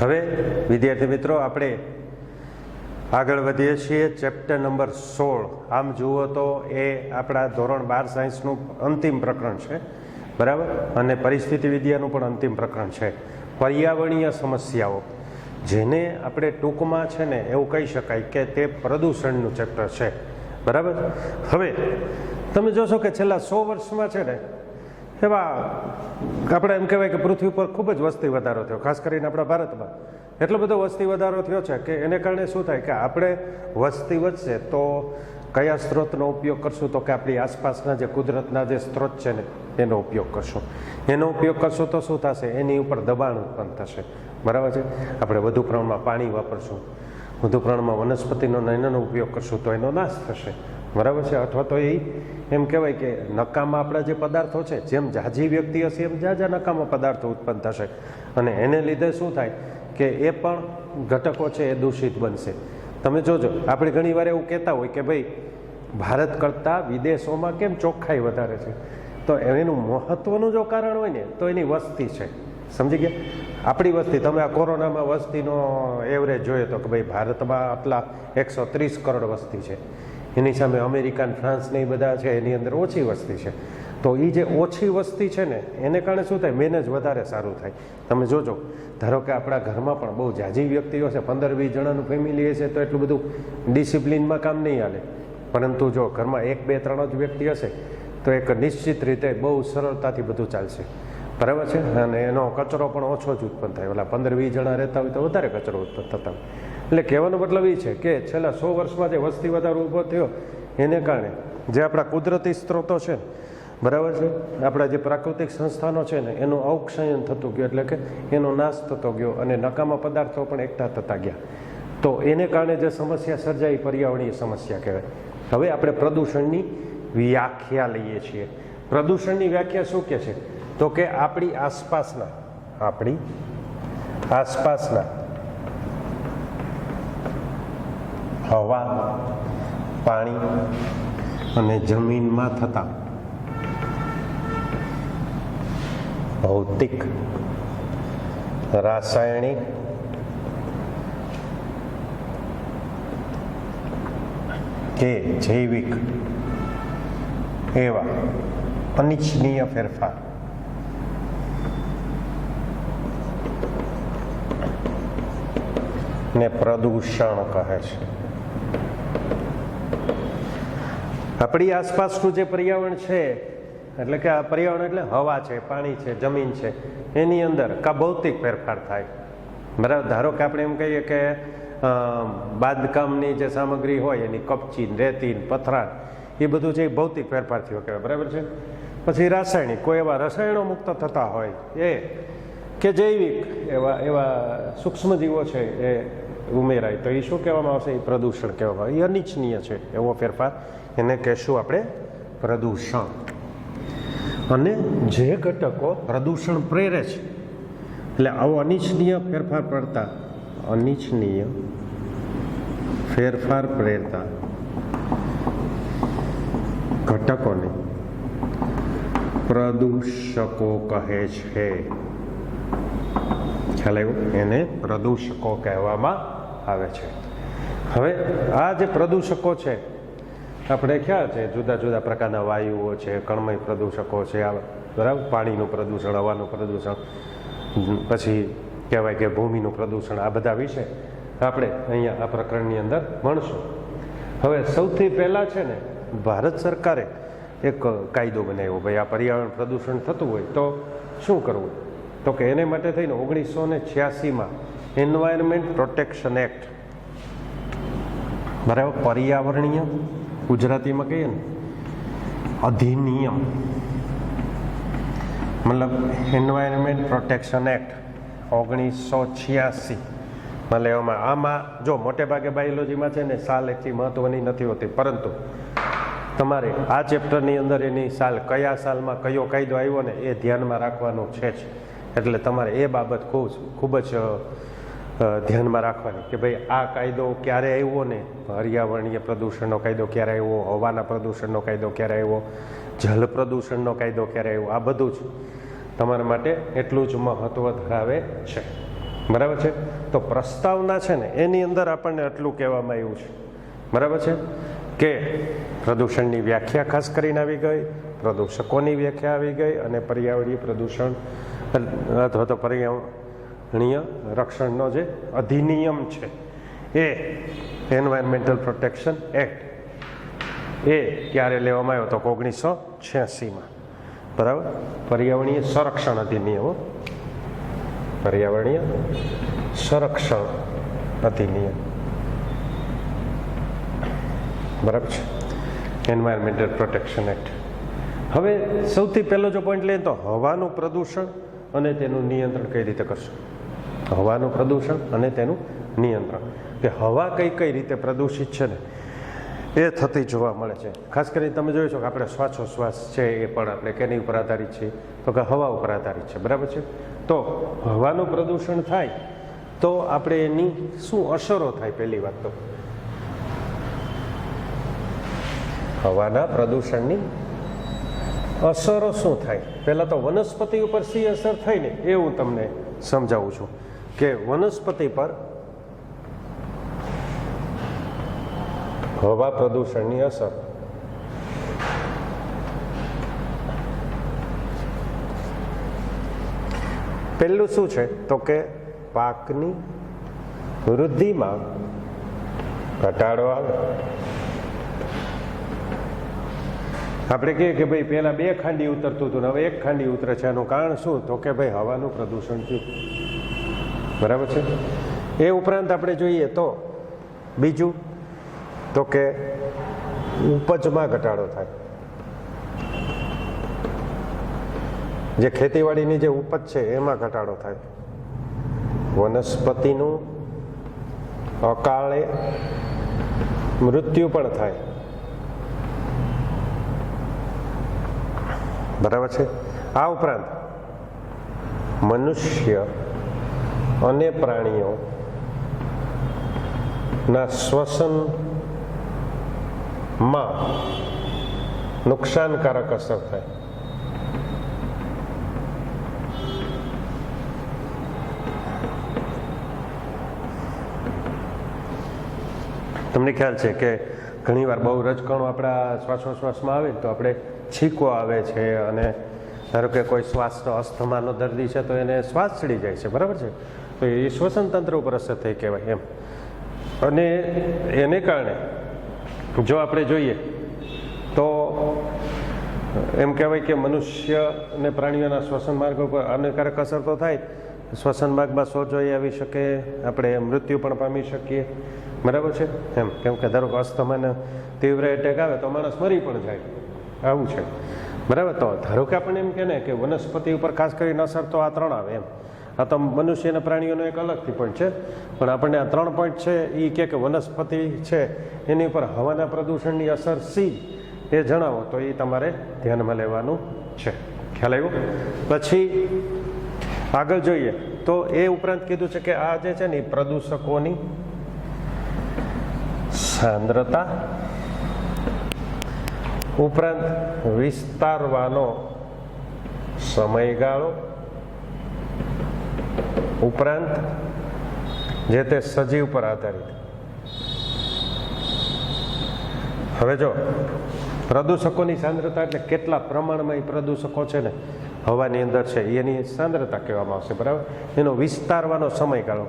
હવે વિદ્યાર્થી મિત્રો આપણે આગળ વધીએ છીએ ચેપ્ટર નંબર 16. આમ જુઓ તો એ આપણા ધોરણ 12 સાયન્સનું અંતિમ પ્રકરણ છે, બરાબર, અને પરિસ્થિતિ વિદ્યાનું પણ અંતિમ પ્રકરણ છે, પર્યાવરણીય સમસ્યાઓ, જેને આપણે ટૂંકમાં છે ને એવું કહી શકાય કે તે પ્રદૂષણનું ચેપ્ટર છે, બરાબર. હવે તમે જોશો કે છેલ્લા 100 વર્ષમાં છે ને એવા આપણે એમ કહેવાય કે પૃથ્વી પર ખૂબ જ વસ્તી વધારો થયો, ખાસ કરીને આપણા ભારતમાં એટલો બધો વસ્તી વધારો થયો છે કે એને કારણે શું થાય કે આપણે વસ્તી વધશે તો કયા સ્ત્રોતનો ઉપયોગ કરશું, તો કે આપણી આસપાસના જે કુદરતના જે સ્ત્રોત છે ને એનો ઉપયોગ કરશું. એનો ઉપયોગ કરશું તો શું થશે, એની ઉપર દબાણ ઉત્પન્ન થશે, બરાબર છે. આપણે વધુ પ્રમાણમાં પાણી વાપરશું, વધુ પ્રમાણમાં વનસ્પતિનો એનો ઉપયોગ કરશું તો એનો નાશ થશે, બરાબર છે. અથવા તો એમ કહેવાય કે નકામા આપણા જે પદાર્થો છે, જેમ ઝાઝી વ્યક્તિ હશે એમ ઝાઝા નકામા પદાર્થો ઉત્પન્ન થશે, અને એને લીધે શું થાય કે એ પણ ઘટકો છે એ દૂષિત બનશે. તમે જોજો, આપણે ઘણી વાર એવું કહેતા હોય કે ભાઈ ભારત કરતાં વિદેશોમાં કેમ ચોખ્ખાઈ વધારે છે, તો એનું મહત્વનું જો કારણ હોય ને તો એની વસ્તી છે, સમજી ગયા. આપણી વસ્તી, તમે આ કોરોનામાં વસ્તીનો એવરેજ જોઈએ તો કે ભાઈ ભારતમાં આટલા 130 કરોડ વસ્તી છે, એની સામે અમેરિકા અને ફ્રાન્સ ને એ બધા છે એની અંદર ઓછી વસ્તી છે. તો એ જે ઓછી વસ્તી છે ને એને કારણે શું થાય, મેનેજ વધારે સારું થાય. તમે જોજો, ધારો કે આપણા ઘરમાં પણ બહુ ઝાઝી વ્યક્તિઓ છે, 15-20 જણાનું ફેમિલી હશે તો એટલું બધું ડિસિપ્લિનમાં કામ નહીં હાલે, પરંતુ જો ઘરમાં 1, 2, 3 જ વ્યક્તિ હશે તો એક નિશ્ચિત રીતે બહુ સરળતાથી બધું ચાલશે, બરાબર છે. અને એનો કચરો પણ ઓછો જ ઉત્પન્ન થાય. ઓલા 15-20 જણા રહેતા હોય તો વધારે કચરો ઉત્પન્ન થતા હોય. એટલે કહેવાનો મતલબ એ છે કે છેલ્લા 100 વર્ષમાં જે વસ્તી વધારો ઊભો થયો એને કારણે જે આપણા કુદરતી સ્ત્રોતો છે, બરાબર છે, આપણા જે પ્રાકૃતિક સંસ્થાનો છે ને એનું અવક્ષયન થતું ગયું, એટલે કે એનો નાશ થતો ગયો અને નકામા પદાર્થો પણ એકઠા થતા ગયા. તો એને કારણે જે સમસ્યા સર્જાઈ પર્યાવરણીય સમસ્યા કહેવાય. હવે આપણે પ્રદૂષણની વ્યાખ્યા લઈએ છીએ. પ્રદૂષણની વ્યાખ્યા શું કહે છે, તો કે આપણી આસપાસના હવા, પાણી અને જમીનમાં થતા ભૌતિક, રાસાયણિક, કે જૈવિક એવા અનિચ્છનીય ફેરફાર ને પ્રદૂષણ કહે છે. આપણી આસપાસનું જે પર્યાવરણ છે, એટલે કે આ પર્યાવરણ એટલે હવા છે, પાણી છે, જમીન છે, એની અંદર કા ભૌતિક ફેરફાર થાય, બરાબર. ધારો કે આપણે એમ કહીએ કે બાંધકામની જે સામગ્રી હોય એની કપચી, રેતી, પથરાળ, એ બધું છે એ ભૌતિક ફેરફાર થયો કહેવાય, બરાબર છે. પછી રાસાયણિક, કોઈ એવા રસાયણો મુક્ત થતા હોય એ, કે જૈવિક એવા સૂક્ષ્મજીવો છે એ ઉમેરાય તો એ શું કહેવામાં આવશે, એ પ્રદૂષણ કહેવામાં આવે. એ અનિચ્છનીય છે એવો ફેરફાર, એને કહેશું આપણે પ્રદૂષણ. અને જે ઘટકો પ્રદૂષણ પ્રેરે છે, એટલે આવો અનિચ્છનીય ફેરફાર પ્રેરતા ઘટકોને પ્રદૂષકો કહે છે. ખ્યાલ આવ્યો? એને પ્રદૂષકો કહેવામાં આવે છે. હવે આ જે પ્રદૂષકો છે આપણે ખ્યાલ છે, જુદા જુદા પ્રકારના વાયુઓ છે, કણમય પ્રદૂષકો છે, બરાબર, પાણીનું પ્રદૂષણ, હવાનું પ્રદૂષણ, પછી કહેવાય કે ભૂમિનું પ્રદૂષણ, આ બધા વિશે આપણે અહીંયા આ પ્રકરણની અંદર ભણશું. હવે સૌથી પહેલાં છે ને ભારત સરકારે એક કાયદો બનાવ્યો, ભાઈ આ પર્યાવરણ પ્રદૂષણ થતું હોય તો શું કરવું, તો કે એને માટે થઈને 1986માં એન્વાયરમેન્ટ પ્રોટેક્શન એક્ટ, બરાબર, પર્યાવરણીય, ગુજરાતીમાં કહીએ ને અધિનિયમ, મતલબ એન્વાયરમેન્ટ પ્રોટેક્શન એક્ટ 1986 માં લેવામાં. આમાં જો મોટે ભાગે બાયોલોજીમાં છે ને સાલ એટલી મહત્વની નથી હોતી, પરંતુ તમારે આ ચેપ્ટરની અંદર એની સાલ, કયા સાલમાં કયો કાયદો આવ્યો ને એ ધ્યાનમાં રાખવાનું છે જ. એટલે તમારે એ બાબત ખૂબ જ ધ્યાનમાં રાખવાની કે ભાઈ આ કાયદો ક્યારે આવ્યો ને, પર્યાવરણીય પ્રદૂષણનો કાયદો ક્યારે આવ્યો, હવાના પ્રદૂષણનો કાયદો ક્યારે આવ્યો, જલ પ્રદૂષણનો કાયદો ક્યારે આવ્યો, આ બધું જ તમારા માટે એટલું જ મહત્વ ધરાવે છે. બરાબર છે. તો પ્રસ્તાવના છે ને એની અંદર આપણને આટલું કહેવામાં આવ્યું છે, બરાબર છે, કે પ્રદૂષણની વ્યાખ્યા ખાસ કરીને આવી ગઈ, પ્રદૂષકોની વ્યાખ્યા આવી ગઈ, અને પર્યાવરણીય પ્રદૂષણ અથવા તો પર્યાવરણીય રક્ષણનો જે અધિનિયમ છે એ એન્વાયરમેન્ટલ પ્રોટેક્શન એક્ટ એ ક્યારે લેવામાં આવ્યો તો 1986માં, બરાબર. પર્યાવરણીય સંરક્ષણ અધિનિયમ, પર્યાવરણીય સંરક્ષણ અધિનિયમ, બરાબર છે, એન્વાયરમેન્ટલ પ્રોટેક્શન એક્ટ. હવે સૌથી પહેલો જો પોઈન્ટ લઈએ તો હવાનું પ્રદૂષણ અને તેનું નિયંત્રણ કઈ રીતે કરશું. હવાનું પ્રદૂષણ અને તેનું નિયંત્રણ, કે હવા કઈ કઈ રીતે પ્રદૂષિત છે ને એ થતી જોવા મળે છે. ખાસ કરીને તમે જોયું છો કે આપણે શ્વાસોશ્વાસ છે એ પણ આપણે કેની ઉપર આધારિત છે તો કે હવા ઉપર આધારિત છે, બરાબર છે. તો હવાનું પ્રદૂષણ થાય તો આપણે એની શું અસરો થાય, પહેલી વાત તો હવાના પ્રદૂષણની અસરો શું થાય. પહેલાં તો વનસ્પતિ ઉપર શી અસર થઈ ને એ હું તમને સમજાવું છું કે વનસ્પતિ પર હવા પ્રદૂષણની અસર. પહેલું શું છે તો કે પાકની વૃદ્ધિમાં ઘટાડો આવે. આપણે કહીએ કે ભાઈ પહેલા 2 ખાંડી ઉતરતું હતું ને હવે 1 ખાંડી ઉતરે છે, એનું કારણ શું તો કે ભાઈ હવાનું પ્રદૂષણ થયું, બરાબર છે. એ ઉપરાંત આપણે જોઈએ તો બીજું તો કે ઉપજમાં ઘટાડો થાય. જે ખેતીવાડીની જે ઉપજ છે એમાં ઘટાડો થાય. વનસ્પતિનું અકાળે મૃત્યુ પણ થાય, બરાબર છે. આ ઉપરાંત મનુષ્ય અને પ્રાણીઓ ના શ્વસનમાં નુકસાનકારક અસર થાય. તમને ખ્યાલ છે કે ઘણીવાર બહુ રજકણો આપણા શ્વાસોશ્વાસમાં આવે તો આપણે છીકો આવે છે, અને ધારો કે કોઈ શ્વાસનો અસ્થમાનો દર્દી છે તો એને શ્વાસ ચડી જાય છે, બરાબર છે. તો એ શ્વસન તંત્ર ઉપર અસર થઈ કહેવાય એમ. અને એને કારણે જો આપણે જોઈએ તો એમ કહેવાય કે મનુષ્ય અને પ્રાણીઓના શ્વસન માર્ગ ઉપર હાનિકારક અસર તો થાય. શ્વસન માર્ગમાં સોજો આવી શકે, આપણે મૃત્યુ પણ પામી શકીએ, બરાબર છે એમ. કેમ કે ધારો કે અસ્થમાને તીવ્ર એટેક આવે તો માણસ મરી પણ જાય, આવું છે, બરાબર. તો ધારો કે આપણે એમ કે ને કે વનસ્પતિ ઉપર ખાસ કરીને અસર તો આ 3 આવે એમ. આ તો મનુષ્ય અને પ્રાણીઓનો એક અલગથી પોઈન્ટ છે, પણ આપણને આ 3 પોઈન્ટ છે એ કે વનસ્પતિ છે એની ઉપર હવાના પ્રદૂષણની અસર સી એ જણાવો તો એ તમારે ધ્યાનમાં લેવાનું છે. ખ્યાલ આવ્યો? પછી આગળ જોઈએ તો એ ઉપરાંત કીધું છે કે આ જે છે ને પ્રદૂષકોની સાંદ્રતા ઉપરાંત વિસ્તારવાનો સમયગાળો ઉપરાંત જે તે સજીવ પર આધારિત. હવે જો પ્રદૂષકોની સાંદ્રતા એટલે કેટલા પ્રમાણમાં એ પ્રદૂષકો છે ને હવાની અંદર છે એની સાંદ્રતા કહેવામાં આવશે, બરાબર. એનો વિસ્તારવાનો સમયગાળો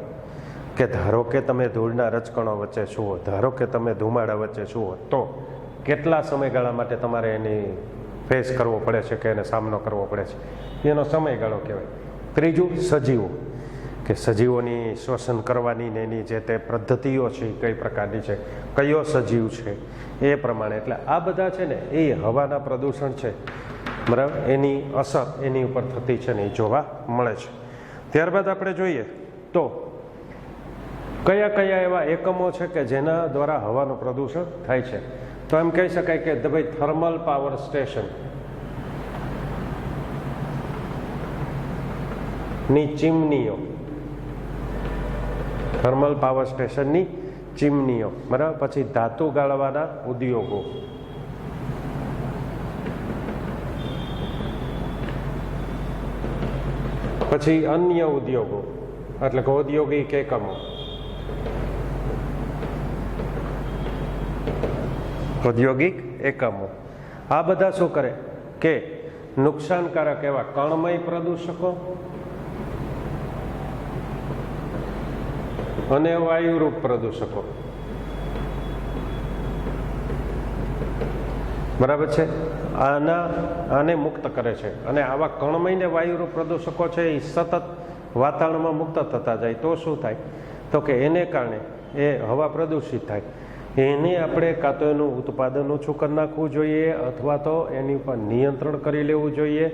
કે ધારો કે તમે ધૂળના રજકણો વચ્ચે છો, ધારો કે તમે ધુમાડા વચ્ચે છો, તો કેટલા સમયગાળા માટે તમારે એની ફેસ કરવો પડે છે કે એને સામનો કરવો પડે છે, એનો સમયગાળો કહેવાય. ત્રીજું સજીવો, કે સજીવોની શ્વસન કરવાની ને એની જે તે પદ્ધતિઓ છે એ કઈ પ્રકારની છે, કયો સજીવ છે એ પ્રમાણે. એટલે આ બધા છે ને એ હવાના પ્રદૂષણ છે, બરાબર, એની અસર એની ઉપર થતી છે ને એ જોવા મળે છે. ત્યારબાદ આપણે જોઈએ તો કયા કયા એવા એકમો છે કે જેના દ્વારા હવાનું પ્રદૂષણ થાય છે. તો એમ કહી શકાય કે ભાઈ થર્મલ પાવર સ્ટેશન ની ચીમનીઓ, થર્મલ પાવર સ્ટેશનની ચીમનીઓ, બરાબર. પછી ધાતુ ગાળવાના ઉદ્યોગો, પછી અન્ય ઉદ્યોગો, એટલે કે ઔદ્યોગિક એકમો. ઔદ્યોગિક એકમો આ બધા શું કરે કે નુકસાનકારક એવા કણમય પ્રદૂષકો અને વાયુરૂપ પ્રદૂષકો, બરાબર છે, આને મુક્ત કરે છે. અને આવા કણમય ને વાયુરૂપ પ્રદૂષકો છે એ સતત વાતાવરણમાં મુક્ત થતા જાય તો શું થાય તો કે એને કારણે એ હવા પ્રદૂષિત થાય. એને આપણે કાં તો એનું ઉત્પાદન ઓછું કરી નાખવું જોઈએ અથવા તો એની ઉપર નિયંત્રણ કરી લેવું જોઈએ,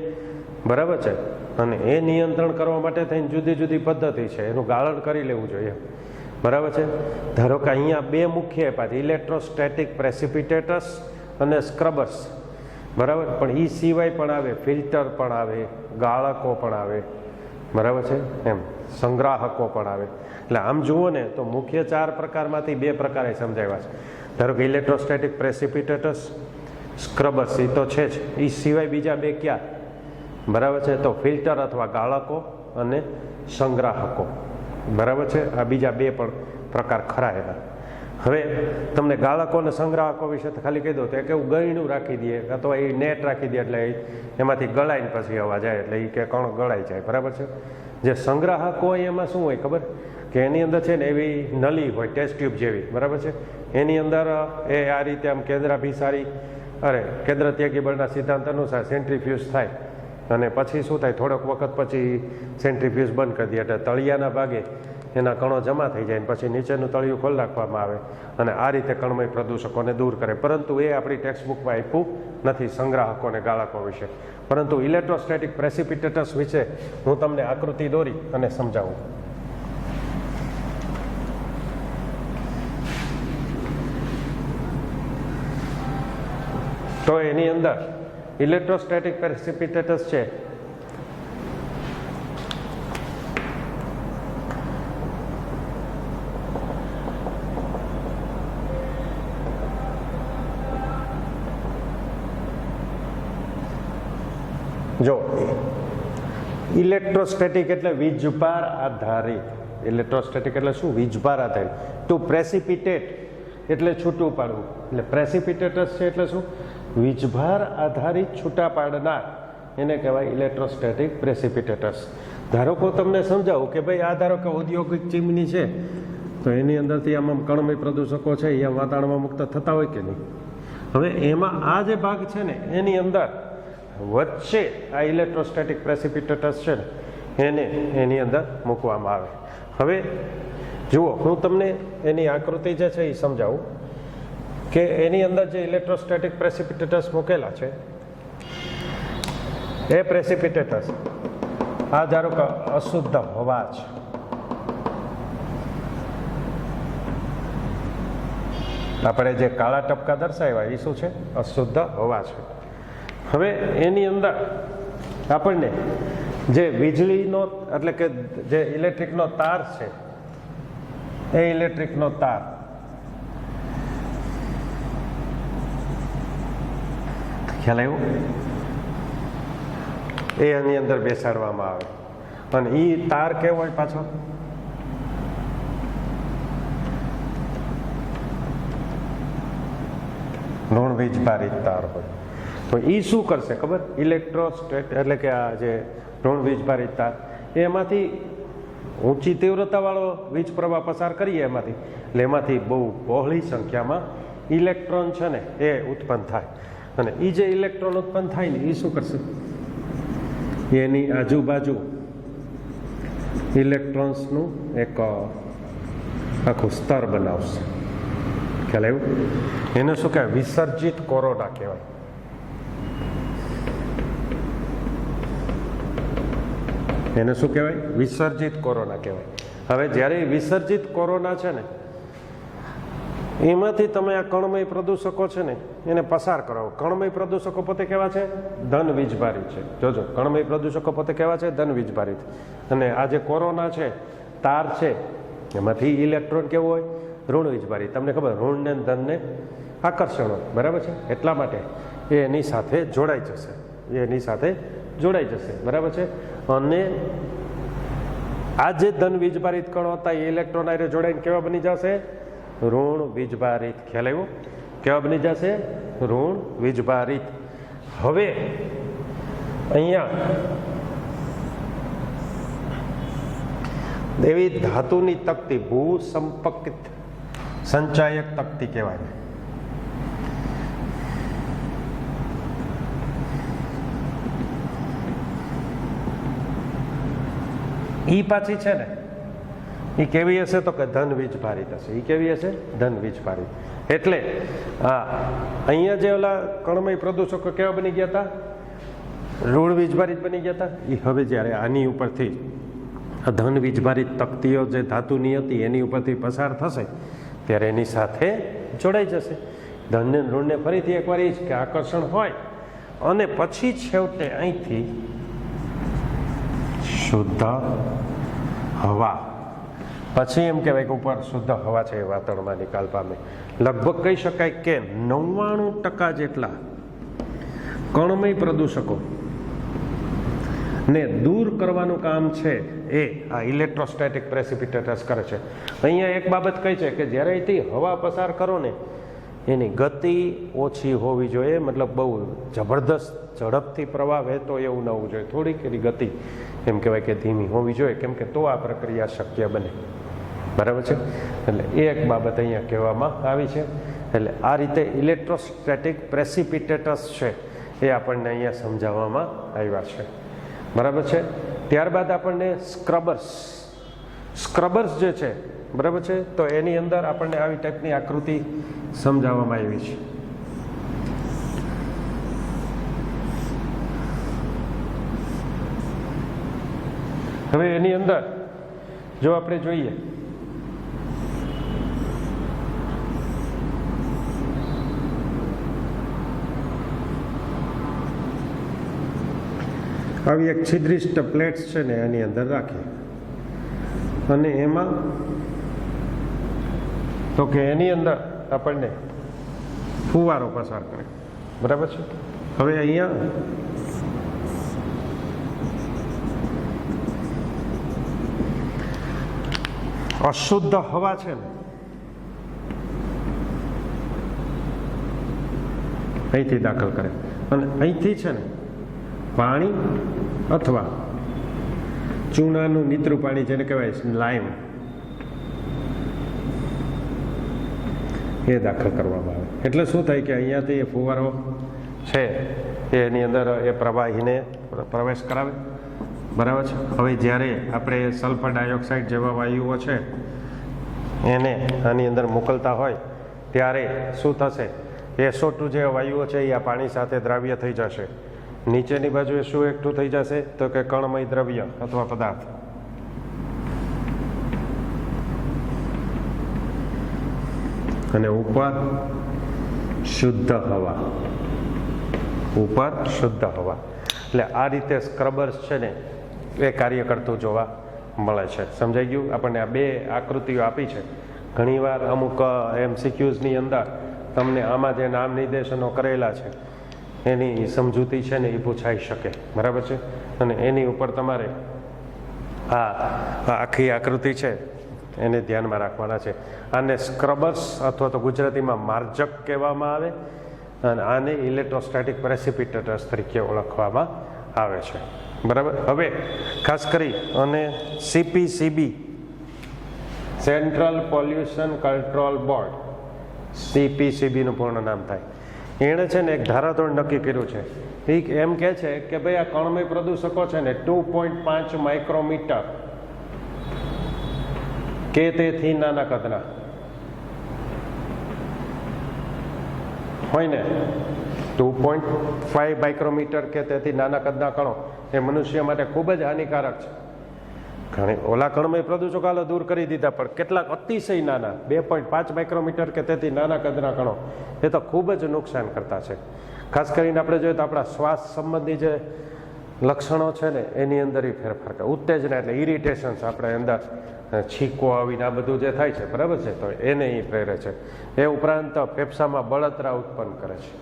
બરાબર છે. અને એ નિયંત્રણ કરવા માટે થઈને જુદી જુદી પદ્ધતિ છે, એનું ગાળણ કરી લેવું જોઈએ, બરાબર છે. ધારો કે અહીંયા બે મુખ્ય આપ્યા છે, ઇલેક્ટ્રોસ્ટેટિક પ્રેસિપિટેટર્સ અને સ્ક્રબર્સ, બરાબર. પણ એ સિવાય પણ આવે ફિલ્ટર પણ આવે, ગાળકો પણ આવે, બરાબર છે, એમ સંગ્રાહકો પણ આવે. એટલે આમ જુઓ ને તો મુખ્ય 4 પ્રકારમાંથી 2 પ્રકારે સમજાવ્યા છે. ધારો કે ઇલેક્ટ્રોસ્ટેટિક પ્રેસિપિટેટર્સ, સ્ક્રબર્સ એ તો છે જ, એ સિવાય બીજા 2 ક્યાં, બરાબર છે, તો ફિલ્ટર અથવા ગાળકો અને સંગ્રાહકો, બરાબર છે. આ બીજા 2 પણ પ્રકાર ખરા એના. હવે તમને ગાળકો અને સંગ્રાહકો વિશે તો ખાલી કહી દો તો કેવું ગળીનું રાખી દઈએ અથવા એ નેટ રાખી દે એટલે એમાંથી ગળાઈને પછી હવા જાય એટલે એ કે કણ ગળાઈ જાય, બરાબર છે. જે સંગ્રાહકો હોય એમાં શું હોય ખબર કે એની અંદર છે ને એવી નળી હોય ટેસ્ટ ટ્યુબ જેવી, બરાબર છે. એની અંદર એ આ રીતે આમ કેન્દ્રાભિસારી કેન્દ્ર ત્યાગી બળના સિદ્ધાંત અનુસાર સેન્ટ્રીફ્યુઝ થાય અને પછી શું થાય થોડોક વખત પછી સેન્ટ્રીફ્યુઝ બંધ કરી દે એટલે તળિયાના ભાગે એના કણો જમા થઈ જાય પછી નીચેનું તળિયું ખોલી નાખવામાં આવે અને આ રીતે કણમય પ્રદૂષકોને દૂર કરે. પરંતુ એ આપણી ટેક્સ્ટબુકમાં આપ્યું નથી સંગ્રાહકો અને ગાળકો વિશે. પરંતુ ઇલેક્ટ્રોસ્ટેટિક પ્રેસિપિટેટર્સ વિશે હું તમને આકૃતિ દોરી અને સમજાવું. તો એની અંદર ઇલેક્ટ્રોસ્ટેટિક પ્રેસિપિટેટર્સ છે જો ઇલેક્ટ્રોસ્ટેટિક એટલે વીજભાર આધારિત. ઇલેક્ટ્રોસ્ટેટિક એટલે શું? વીજભાર આધારિત. ટુ પ્રેસિપિટેટ એટલે છૂટું પાડવું. એટલે પ્રેસિપિટેટર્સ છે એટલે શું? વીજભાર આધારિત છૂટા પાડનાર, એને કહેવાય ઇલેક્ટ્રોસ્ટેટિક પ્રેસિપિટેટર્સ. ધારો કે તમને સમજાવું કે ભાઈ આ ધારો કે ઔદ્યોગિક ચીમની છે તો એની અંદરથી આમ કણમય પ્રદૂષકો છે એ વાતાવરણમાં મુક્ત થતા હોય કે નહીં. હવે એમાં આ જે ભાગ છે ને એની અંદર વચ્ચે આ ઇલેક્ટ્રોસ્ટેટિક પ્રેસિપિટેટર્સ છે ને એને એની અંદર મૂકવામાં આવે. હવે જુઓ હું તમને એની આકૃતિ જે છે એ સમજાવું કે એની અંદર જે ઇલેક્ટ્રોસ્ટેટિક પ્રેસિપિટેટર્સ મૂકેલા છે એ પ્રેસિપિટેટર્સ આ ધારો કે અશુદ્ધ હવા છે, આપણે જે કાળા ટપકા દર્શાવ્યા એ શું છે? અશુદ્ધ હવા છે. હવે એની અંદર આપણને જે વીજળીનો એટલે કે જે ઇલેક્ટ્રિકનો તાર છે એ ઇલેક્ટ્રિકનો તાર ખ્યાલ આવ્યો? એ એની અંદર બેસાડવામાં આવે અને એ તાર કેવો હોય પાછો? ઋણ વીજભારિત તાર હોય. તો એ શું કરશે ખબર? ઇલેક્ટ્રોસ્ટેટ એટલે કે આ જે ઋણ વીજભારિત તાર એમાંથી ઊંચી તીવ્રતાવાળો વીજ પ્રવાહ પસાર કરીએ એમાંથી એટલે એમાંથી બહુ બહોળી સંખ્યામાં ઇલેક્ટ્રોન છે ને એ ઉત્પન્ન થાય અને એ જે ઇલેક્ટ્રોન ઉત્પન્ન થાય ને એ શું કરશે? એની આજુબાજુ ઇલેક્ટ્રોન્સનું એક આખું સ્તર બનાવશે. ખ્યાલ આવ્યું? એને શું કહેવાય? વિસર્જિત કોરોના કહેવાય. એને શું કહેવાય? વિસર્જિત કોરોના કહેવાય. હવે જ્યારે વિસર્જિત કોરોના છે ને એમાંથી તમે આ કણમય પ્રદૂષકો છે ને એને પસાર કરો. કણમય પ્રદૂષકો પોતે કેવા છે? ધન વીજભારિત છે. જોજો, કણમય પ્રદૂષકો પોતે કેવા છે? ધન વીજભારિત. અને આ જે કોરોના છે, તાર છે, એમાંથી ઇલેક્ટ્રોન કેવું હોય? ઋણ વીજભારિત. તમને ખબર, ઋણ ને ધનને આકર્ષણ હોય, બરાબર છે. એટલા માટે એ એની સાથે જોડાઈ જશે, બરાબર છે. અને આ જે ધન વીજભારિત કણો હતા એ ઇલેક્ટ્રોન આરે જોડાઈને કેવા બની જશે? ઋણ વીજભારિત. ખ્યાલ આવ્યો? કેવા બની જશે? ઋણ વીજભારિત. હવે અહીંયા એવી ધાતુની તકતી ભૂસંપર્કિત સંચાયક તકતી કહેવાય. ઈ પાછી છે ને એ કેવી હશે? તો કે ધન વીજભારિત હશે. એ કેવી હશે? ધન વીજભારિત. એટલે અહીંયા જે ઓલા કણમય પ્રદૂષકો કેવા બની ગયા હતા? ઋણ વીજભારિત બની ગયા હતા. એ હવે જ્યારે આની ઉપરથી ધન વીજભારિત તકતીઓ જે ધાતુની હતી એની ઉપરથી પસાર થશે ત્યારે એની સાથે જોડાઈ જશે. ધનને ઋણને ફરીથી એકવાર એ જ કે આકર્ષણ હોય અને પછી છેવટે અહીંથી શુદ્ધ હવા, પછી એમ કહેવાય કે ઉપર શુદ્ધ હવા છે એ વાતાવરણમાં નિકાલ પામે. લગભગ કહી શકાય કે 99% જેટલા કણમય પ્રદૂષકો ને દૂર કરવાનું કામ છે એ આ ઇલેક્ટ્રોસ્ટેટિક પ્રેસિપિટેટર્સ કરે છે. અહીંયા એક બાબત કઈ છે કે જ્યારે અહીંથી હવા પસાર કરો ને એની ગતિ ઓછી હોવી જોઈએ, મતલબ બહુ જબરદસ્ત ઝડપથી પ્રવાહ વહેતો એવું ન હોવું જોઈએ. થોડીક એની ગતિ એમ કહેવાય કે ધીમી હોવી જોઈએ, કેમ કે તો આ પ્રક્રિયા શક્ય બને. બરાબર છે? એટલે એ એક બાબત અહીંયા કહેવામાં આવી છે. એટલે આ રીતે ઇલેક્ટ્રોસ્ટેટિક પ્રેસિપિટેટર્સ છે એ આપણને અહીંયા સમજાવવામાં આવ્યા છે. બરાબર છે? ત્યારબાદ આપણને સ્ક્રબર્સ જે છે, બરાબર છે, તો એની અંદર આપણને આવી ટાઈપની આકૃતિ સમજાવવામાં આવી છે. હવે એની અંદર જો આપણે જોઈએ આવી એક છિદ્રિષ્ટ પ્લેટ્સ છે ને એની અંદર રાખીએ અને એમાં તો કે એની અંદર આપણને ફુવારો પસાર કરે. બરાબર છે? હવે અહીંયા અશુદ્ધ હવા છે ને અહીંથી દાખલ કરે અને અહીંથી છે ને પાણી અથવા ચૂનાનું નીતરું પાણી જેને કહેવાય લાઈમ એ દાખલ કરવામાં આવે. એટલે શું થાય કે અહીંયાથી એ ફુવારો છે એની અંદર એ પ્રવાહીને પ્રવેશ કરાવે. બરાબર છે? હવે જ્યારે આપણે સલ્ફર ડાયોક્સાઇડ જેવા વાયુઓ છે એને આની અંદર મોકલતા હોય ત્યારે શું થશે? SO2 જે વાયુઓ છે એ આ પાણી સાથે દ્રાવ્ય થઈ જશે. નીચેની બાજુએ શું એકઠું થઈ જશે? તો કે કણમય દ્રવ્ય અથવા પદાર્થ. અને ઉપર શુદ્ધ હવા. ઉપર શુદ્ધ હવા. એટલે આ રીતે સ્ક્રબર્સ છે ને એ કાર્ય કરતું જોવા મળે છે. સમજાઈ ગયું? આપણને આ બે આકૃતિઓ આપી છે. ઘણીવાર અમુક MCQsની અંદર તમને આમાં જે નામ નિર્દેશનો કરેલા છે એની સમજૂતી છે ને એ પૂછાઈ શકે. બરાબર છે? અને એની ઉપર તમારે આ આખી આકૃતિ છે એને ધ્યાનમાં રાખવાના છે. આને સ્ક્રબર્સ અથવા તો ગુજરાતીમાં માર્જક કહેવામાં આવે અને આને ઇલેક્ટ્રોસ્ટેટિક પ્રેસિપિટેટર્સ તરીકે ઓળખવામાં આવે છે. બરાબર? હવે ખાસ કરી અને CPCB central pollution control board, CPCBનું પૂર્ણ નામ થાય. એણે છે ને એક ધારાધોરણ નક્કી કર્યું છે. એ એમ કહે છે કે ભાઈ આ કણમય પ્રદૂષકો છે ને 2.5 માઇક્રોમીટર કે તેથી નાના કદના હોય ને 2.5 માઇક્રોમીટર કે તેથી નાના કદના કણો એ મનુષ્ય માટે ખૂબ જ હાનિકારક છે. ઘણી ઓલા કણમય પ્રદૂષકો હાલો દૂર કરી દીધા, પણ કેટલાક અતિશય નાના 2.5 માઇક્રોમીટર કે તેથી નાના કદના કણો એ તો ખૂબ જ નુકસાન કરતા છે. ખાસ કરીને આપણે જોઈએ તો આપણા શ્વાસ સંબંધી જે લક્ષણો છે ને એની અંદર ફેરફાર કરે. ઉત્તેજના એટલે ઇરિટેશન્સ, આપણે અંદર છીકો આવીને આ બધું જે થાય છે, બરાબર છે, તો એને એ પ્રેરે છે. એ ઉપરાંત ફેફસામાં બળતરા ઉત્પન્ન કરે છે.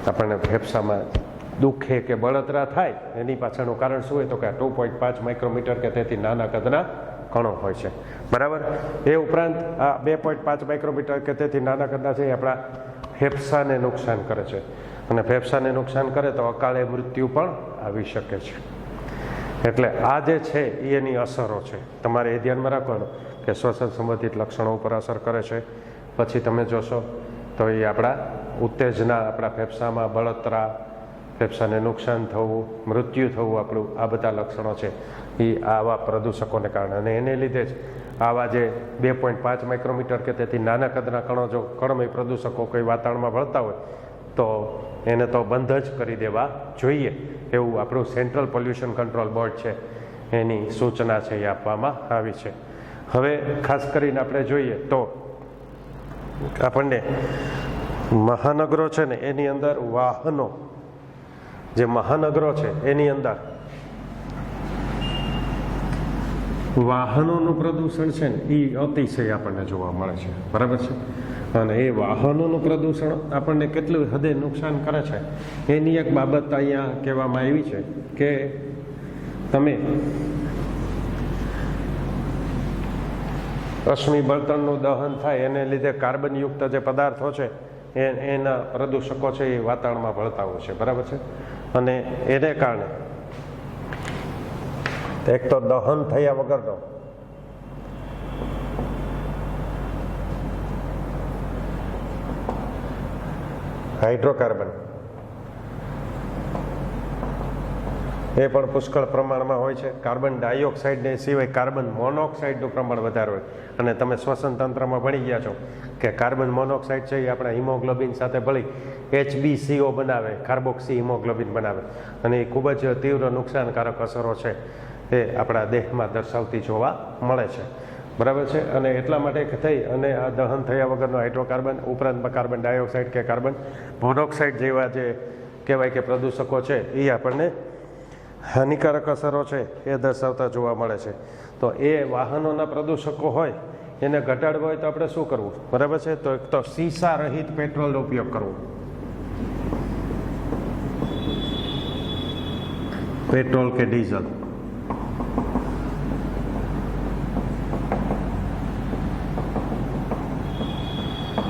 આપણને ફેફસામાં દુખે કે બળતરા થાય એની પાછળનું કારણ શું હોય તો કે 2.5 માઇક્રોમીટર કે તેથી નાના કદના કણો હોય છે, બરાબર. એ ઉપરાંત આ 2.5 માઇક્રોમીટર કે તેથી નાના કદના છે એ આપણા ફેફસાને નુકસાન કરે છે, અને ફેફસાને નુકસાન કરે તો અકાળે મૃત્યુ પણ આવી શકે છે. એટલે આ જે છે એ એની અસરો છે, તમારે એ ધ્યાનમાં રાખવાનું કે શ્વસન સંબંધિત લક્ષણો ઉપર અસર કરે છે. પછી તમે જોશો તો એ આપણા ઉત્તેજના, આપણા ફેફસામાં બળતરા, ફેફસાને નુકસાન થવું, મૃત્યુ થવું, આપણું આ બધા લક્ષણો છે એ આવા પ્રદૂષકોને કારણે. અને એને લીધે જ આવા જે 2.5 માઇક્રોમીટર કે તેથી નાના કદના કણો જો કણમય પ્રદૂષકો કોઈ વાતાવરણમાં ભળતા હોય તો એને તો બંધ જ કરી દેવા જોઈએ, એવું આપણું સેન્ટ્રલ પોલ્યુશન કંટ્રોલ બોર્ડ છે એની સૂચના છે એ આપવામાં આવી છે. હવે ખાસ કરીને આપણે જોઈએ તો આપણને મહાનગરો છે ને એની અંદર વાહનો, જે મહાનગરો છે એની અંદર વાહનોનું પ્રદૂષણ છે ને એ અતિશય આપણને જોવા મળે છે, બરાબર છે. અને એ વાહનોનું પ્રદૂષણ આપણને કેટલું હદે નુકસાન કરે છે એની એક બાબત અહીંયા કહેવામાં આવી છે કે તમે અશ્મિ બળતણનું દહન થાય એને લીધે કાર્બનયુક્ત જે પદાર્થો છે એના પ્રદૂષકો છે એ વાતાવરણમાં ભળતા હોય છે, બરાબર છે. અને એને કારણે એક તો દહન થયા વગરનો હાઇડ્રોકાર્બન એ પણ પુષ્કળ પ્રમાણમાં હોય છે. કાર્બન ડાયોક્સાઇડને સિવાય કાર્બન મોનોક્સાઇડનું પ્રમાણ વધારે હોય. અને તમે શ્વસન તંત્રમાં ભણી ગયા છો કે કાર્બન મોનોક્સાઇડ છે એ આપણા હિમોગ્લોબિન સાથે ભળી HbCO બનાવે, કાર્બોક્સી હિમોગ્લોબિન બનાવે, અને એ ખૂબ જ તીવ્ર નુકસાનકારક અસરો છે એ આપણા દેહમાં દર્શાવતી જોવા મળે છે, બરાબર છે. અને એટલા માટે થઈ અને આ દહન થયા વગરનો હાઇડ્રોકાર્બન ઉપરાંત કાર્બન ડાયોક્સાઇડ કે કાર્બન મોનોક્સાઇડ જેવા જે કહેવાય કે પ્રદૂષકો છે એ આપણને હાનિકારક અસરો છે એ દર્શાવતા જોવા મળે છે. તો એ વાહનોના પ્રદૂષકો હોય એને ઘટાડવા હોય તો આપણે શું કરવું, બરાબર છે. તો એક તો સીસા રહિત પેટ્રોલનો ઉપયોગ કરવો, પેટ્રોલ કે ડીઝલ.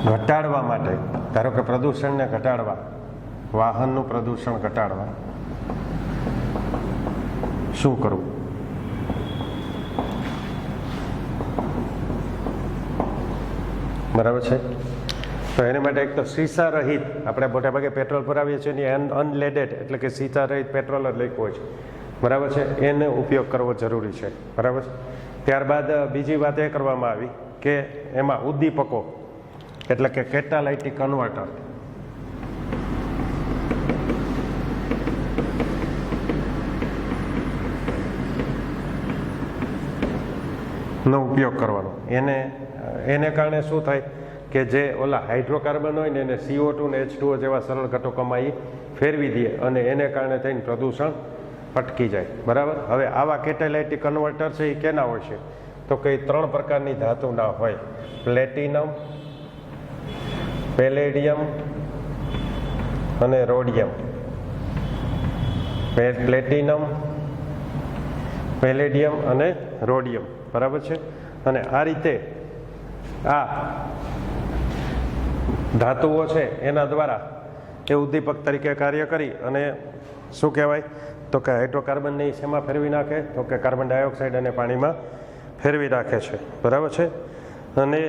ઘટાડવા માટે, ધારો કે પ્રદૂષણને ઘટાડવા, વાહનનું પ્રદૂષણ ઘટાડવા શું કરવું? બરાબર છે. તો એને માટે એક તો સીસા રહિત, આપણે મોટા ભાગે પેટ્રોલ ભરાવીએ છીએ ને અનલેડેડ એટલે કે સીસા રહિત પેટ્રોલ જ લખ્યું હોય છે, બરાબર છે. એને ઉપયોગ કરવો જરૂરી છે, બરાબર છે. ત્યારબાદ બીજી વાત એ કરવામાં આવી કે એમાં ઉદ્દીપકો એટલે કે કેટાલાઇટિક કન્વર્ટર નો ઉપયોગ કરવાનો. એને કારણે શું થાય કે જે ઓલા હાઇડ્રોકાર્બન હોય ને એને CO2 ને H2O જેવા સરળ ઘટકોમાં એ ફેરવી દે અને એને કારણે થઈને પ્રદૂષણ અટકી જાય, બરાબર. હવે આવા કેટાલાઇટિક કન્વર્ટર છે એ કેના હોય છે તો કે 3 પ્રકારની ધાતુના હોય: પ્લેટિનમ, પેલેડિયમ અને રોડિયમ. પ્લેટિનમ, પેલેડિયમ અને રોડિયમ, બરાબર છે. અને આ રીતે આ ધાતુઓ છે એના દ્વારા એ ઉદ્દીપક તરીકે કાર્ય કરી અને શું કહેવાય તો કે હાઇડ્રોકાર્બનને શેમાં ફેરવી નાખે તો કે કાર્બન ડાયોક્સાઇડ અને પાણીમાં ફેરવી નાખે છે, બરાબર છે. અને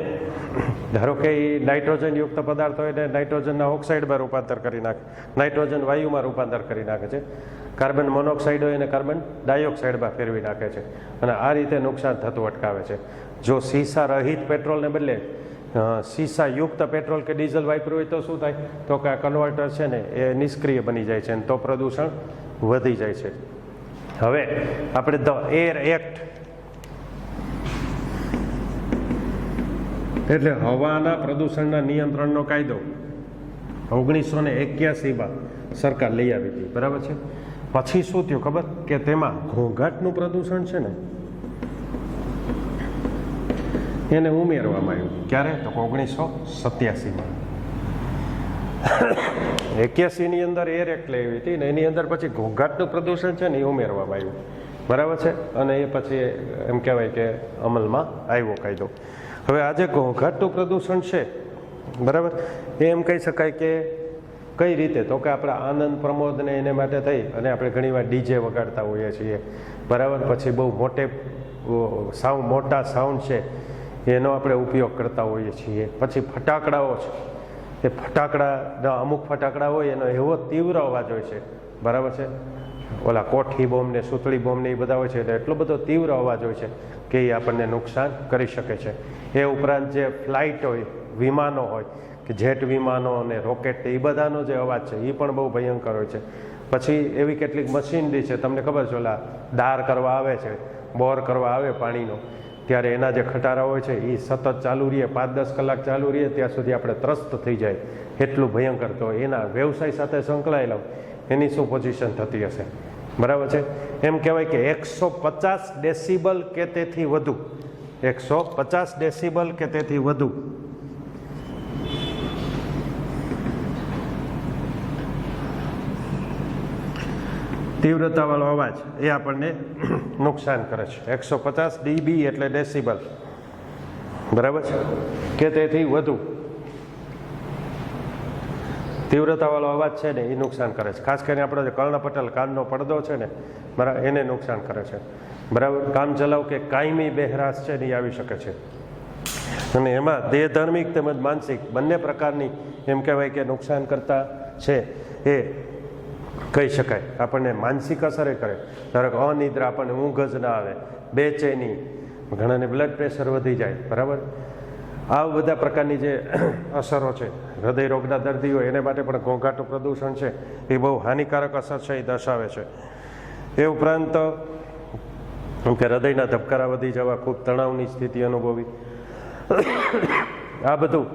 ધારો કે એ નાઇટ્રોજનયુક્ત પદાર્થ હોય ને નાઇટ્રોજનના ઓક્સાઇડમાં રૂપાંતર કરી નાખે, નાઇટ્રોજન વાયુમાં રૂપાંતર કરી નાખે છે. કાર્બન મોનોક્સાઇડ હોય એને કાર્બન ડાયોક્સાઇડમાં ફેરવી નાખે છે અને આ રીતે નુકસાન થતું અટકાવે છે. જો સીસા રહિત પેટ્રોલને બદલે સીસાયુક્ત પેટ્રોલ કે ડીઝલ વાપર્યું હોય તો શું થાય તો કે આ કન્વર્ટર છે ને એ નિષ્ક્રિય બની જાય છે અને તો પ્રદૂષણ વધી જાય છે. હવે આપણે ધ એર એક્ટ એટલે હવાના પ્રદૂષણના નિયંત્રણનો કાયદો 1981માં સરકાર લઈ આવી હતી, બરાબર છે. પછી શું થયું ખબર કે તેમાં ઘોંઘાટનું પ્રદૂષણ છે ને એને ઉમેરવામાં આવ્યું. ક્યારે તો 1987માં. 81ની અંદર એર એક્ટ લેવી હતી ને એની અંદર પછી ઘોંઘાટનું પ્રદૂષણ છે ને એ ઉમેરવામાં આવ્યું, બરાબર છે, અને એ પછી એમ કહેવાય કે અમલમાં આવ્યો કાયદો. હવે આજે ઘોંઘાટનું પ્રદૂષણ છે, બરાબર, એ એમ કહી શકાય કે કઈ રીતે, તો કે આપણા આનંદ પ્રમોદને એને માટે થઈ અને આપણે ઘણીવાર ડીજે વગાડતા હોઈએ છીએ, બરાબર, પછી બહુ મોટા સાઉન્ડ છે એનો આપણે ઉપયોગ કરતા હોઈએ છીએ. પછી ફટાકડાઓ છે, એ ફટાકડા અમુક ફટાકડા હોય એનો એવો તીવ્ર અવાજ હોય છે, બરાબર છે, ઓલા કોઠી બોમ્બ ને સૂતળી બોમ્બ ને એ બધા હોય છે એટલે એટલો બધો તીવ્ર અવાજ હોય છે કે એ આપણને નુકસાન કરી શકે છે. એ ઉપરાંત જે ફ્લાઇટ હોય, વિમાનો હોય કે જેટ વિમાનો અને રોકેટ, એ બધાનો જે અવાજ છે એ પણ બહુ ભયંકર હોય છે. પછી એવી કેટલીક મશીનરી છે, તમને ખબર છે, ઓલા દાર કરવા આવે છે, બોર કરવા આવે પાણીનો, ત્યારે એના જે ખટારા હોય છે એ સતત ચાલુ રહે, 5-10 કલાક ચાલુ રહે, ત્યાં સુધી આપણે ત્રસ્ત થઈ જાય એટલું ભયંકર. તો એના વ્યવસાય સાથે સંકળાયેલા એની શું પોઝિશન થતી હશે, બરાબર છે. એમ કહેવાય કે 150 ડેસિબલ કે તેથી વધુ, 150 ડેસિબલ કે તેથી વધુ તીવ્રતાવાળો અવાજ એ આપણને નુકસાન કરે છે. 150 ડીબી એટલે ડેસિબલ, બરાબર છે, કે તેથી વધુ તીવ્રતાવાળો અવાજ છે ને એ નુકસાન કરે છે. ખાસ કરીને આપણો જે કર્ણપટલ કાનનો પડદો છે ને, બરાબર, એને નુકસાન કરે છે, બરાબર. કામ ચલાવ કે કાયમી બહેરાશ છે ને એ આવી શકે છે, અને એમાં દેહધાર્મિક તેમજ માનસિક બંને પ્રકારની એમ કહેવાય કે નુકસાન કરતા છે એ કહી શકાય. આપણને માનસિક અસરે કરે, ધારો કે અનિદ્રા, આપણને ઊંઘ જ ના આવે, બેચેની, ઘણાને બ્લડ પ્રેશર વધી જાય, બરાબર. આ બધા પ્રકારની જે અસરો છે, હૃદય રોગના દર્દીઓ એને માટે પણ ઘોંઘાટનું પ્રદૂષણ છે એ બહુ હાનિકારક અસર છે એ દર્શાવે છે. એ ઉપરાંત કે હૃદયના ધબકારા વધી જવા, ખૂબ તણાવની સ્થિતિ અનુભવી, આ બધું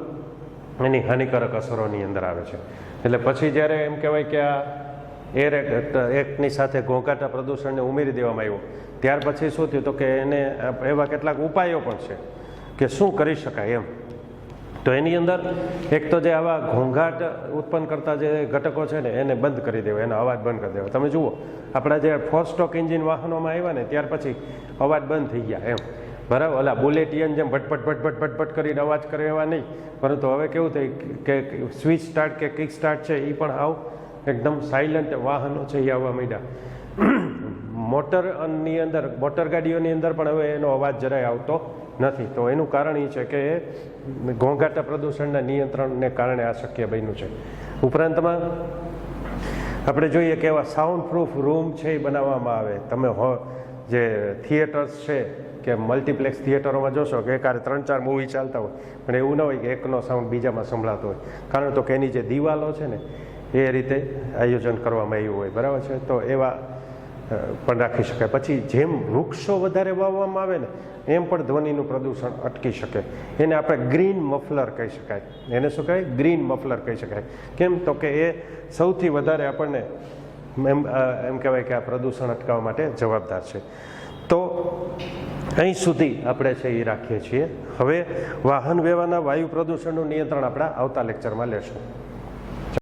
એની હાનિકારક અસરોની અંદર આવે છે. એટલે પછી જ્યારે એમ કહેવાય કે આ એર એક્ટની સાથે ઘોંઘાટા પ્રદૂષણને ઉમેરી દેવામાં આવ્યું, ત્યાર પછી શું થયું તો કે એને એવા કેટલાક ઉપાયો પણ છે કે શું કરી શકાય એમ. તો એની અંદર એક તો જે આવા ઘોંઘાટ ઉત્પન્ન કરતા જે ઘટકો છે ને એને બંધ કરી દેવા, એનો અવાજ બંધ કરી દેવા. તમે જુઓ આપણા જે 4 સ્ટ્રોક એન્જિન વાહનોમાં આવ્યા ને ત્યાર પછી અવાજ બંધ થઈ ગયા એમ, બરાબર. ઓલા બુલેટિયન જેમ ભટભટ કરીને અવાજ કરે એવા નહીં, પરંતુ હવે કેવું થયું કે સ્વિચ સ્ટાર્ટ કે કિક સ્ટાર્ટ છે એ પણ આવ એકદમ સાયલન્ટ વાહનો છે એ આવવા માંડ્યા. મોટરની અંદર, મોટર ગાડીઓની અંદર પણ હવે એનો અવાજ જરાય આવતો નથી. તો એનું કારણ એ છે કે એ ઘોંઘાટા પ્રદૂષણના નિયંત્રણને કારણે આ શક્ય બન્યું છે. ઉપરાંતમાં આપણે જોઈએ કે એવા સાઉન્ડ પ્રૂફ રૂમ છે એ બનાવવામાં આવે. તમે જે થિયેટર્સ છે કે મલ્ટીપ્લેક્સ થિયેટરોમાં જોશો કે એકારે 3-4 મૂવી ચાલતા હોય, પણ એવું ન હોય કે એકનો સાઉન્ડ બીજામાં સંભળાતો હોય, કારણ તો કે એની જે દિવાલો છે ને એ રીતે આયોજન કરવામાં આવ્યું હોય, બરાબર છે. તો એવા પણ રાખી શકાય. પછી જેમ વૃક્ષો વધારે વાવવામાં આવે ને એમ પણ ધ્વનિનું પ્રદૂષણ અટકી શકે. એને આપણે ગ્રીન મફલર કહી શકાય. એને શું કહેવાય? ગ્રીન મફલર કહી શકાય. કેમ તો કે એ સૌથી વધારે આપણને એમ કહેવાય કે આ પ્રદૂષણ અટકાવવા માટે જવાબદાર છે. તો અહીં સુધી આપણે છે એ રાખીએ છીએ. હવે વાહન વ્યવહારના વાયુ પ્રદૂષણનું નિયંત્રણ આપણા આવતા લેક્ચરમાં લેશું.